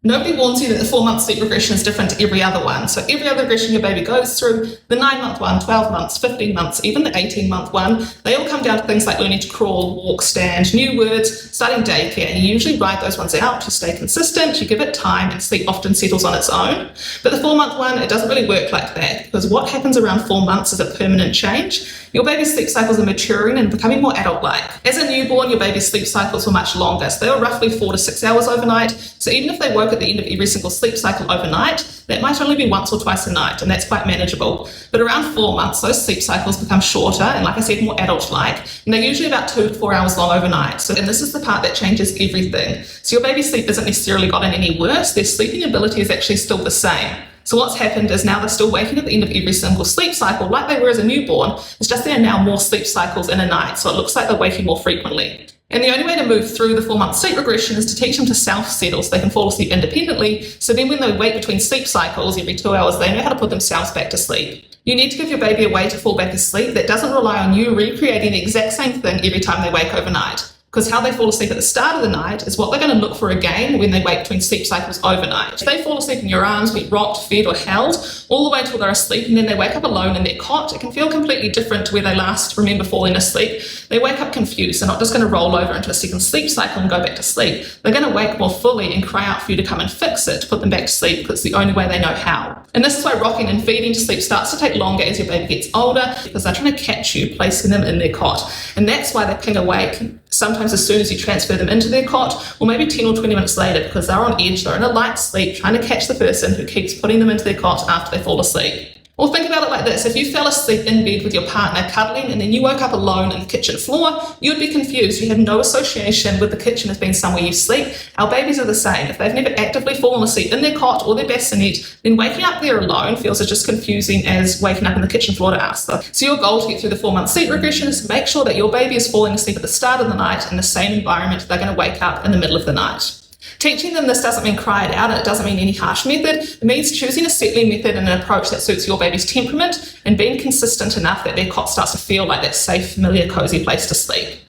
Nobody warns you that the 4-month sleep regression is different to every other one. So every other regression your baby goes through, the 9-month one, 12 months, 15 months, even the 18-month one, they all come down to things like learning to crawl, walk, stand, new words, starting daycare, and you usually ride those ones out, you stay consistent, you give it time, and sleep often settles on its own. But the 4-month one, it doesn't really work like that, because what happens around 4 months is a permanent change. Your baby's sleep cycles are maturing and becoming more adult-like. As a newborn, your baby's sleep cycles were much longer, so they were roughly 4 to 6 hours overnight. So even if they woke at the end of every single sleep cycle overnight, that might only be once or twice a night, and that's quite manageable. But around 4 months, those sleep cycles become shorter and, like I said, more adult-like, and they're usually about 2 to 4 hours long overnight. And this is the part that changes everything. So your baby's sleep hasn't necessarily gotten any worse, their sleeping ability is actually still the same. So what's happened is now they're still waking at the end of every single sleep cycle like they were as a newborn. It's just there are now more sleep cycles in a night, so it looks like they're waking more frequently. And the only way to move through the 4-month sleep regression is to teach them to self-settle so they can fall asleep independently. So then when they wake between sleep cycles every 2 hours, they know how to put themselves back to sleep. You need to give your baby a way to fall back asleep that doesn't rely on you recreating the exact same thing every time they wake overnight. Because how they fall asleep at the start of the night is what they're going to look for again when they wake between sleep cycles overnight. If they fall asleep in your arms, be rocked, fed or held, all the way until they're asleep, and then they wake up alone in their cot, it can feel completely different to where they last remember falling asleep. They wake up confused. They're not just going to roll over into a second sleep cycle and go back to sleep. They're going to wake more fully and cry out for you to come and fix it, to put them back to sleep, because it's the only way they know how. And this is why rocking and feeding to sleep starts to take longer as your baby gets older, because they're trying to catch you, placing them in their cot. And that's why they ping awake sometimes as soon as you transfer them into their cot, or maybe 10 or 20 minutes later, because they're on edge, they're in a light sleep, trying to catch the person who keeps putting them into their cot after they fall asleep. Or think about it like this: if you fell asleep in bed with your partner cuddling and then you woke up alone in the kitchen floor, you'd be confused. You have no association with the kitchen as being somewhere you sleep. Our babies are the same. If they've never actively fallen asleep in their cot or their bassinet, then waking up there alone feels as just confusing as waking up in the kitchen floor to ask them. So your goal to get through the 4-month sleep regression is to make sure that your baby is falling asleep at the start of the night in the same environment they're going to wake up in the middle of the night. Teaching them this doesn't mean cry it out, and it doesn't mean any harsh method. It means choosing a settling method and an approach that suits your baby's temperament and being consistent enough that their cot starts to feel like that safe, familiar, cozy place to sleep.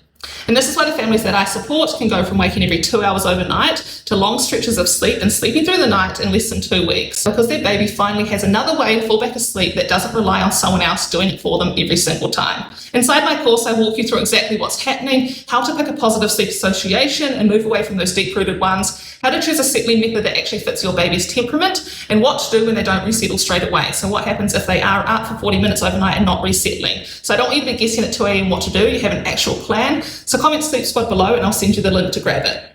And this is why the families that I support can go from waking every 2 hours overnight to long stretches of sleep and sleeping through the night in less than 2 weeks, because their baby finally has another way to fall back asleep that doesn't rely on someone else doing it for them every single time. Inside my course, I walk you through exactly what's happening, how to pick a positive sleep association and move away from those deep-rooted ones, how to choose a settling method that actually fits your baby's temperament, and what to do when they don't resettle straight away. So what happens if they are up for 40 minutes overnight and not resettling? So I don't want you to be guessing at 2 a.m. what to do. You have an actual plan. So comment sleep squad below and I'll send you the link to grab it.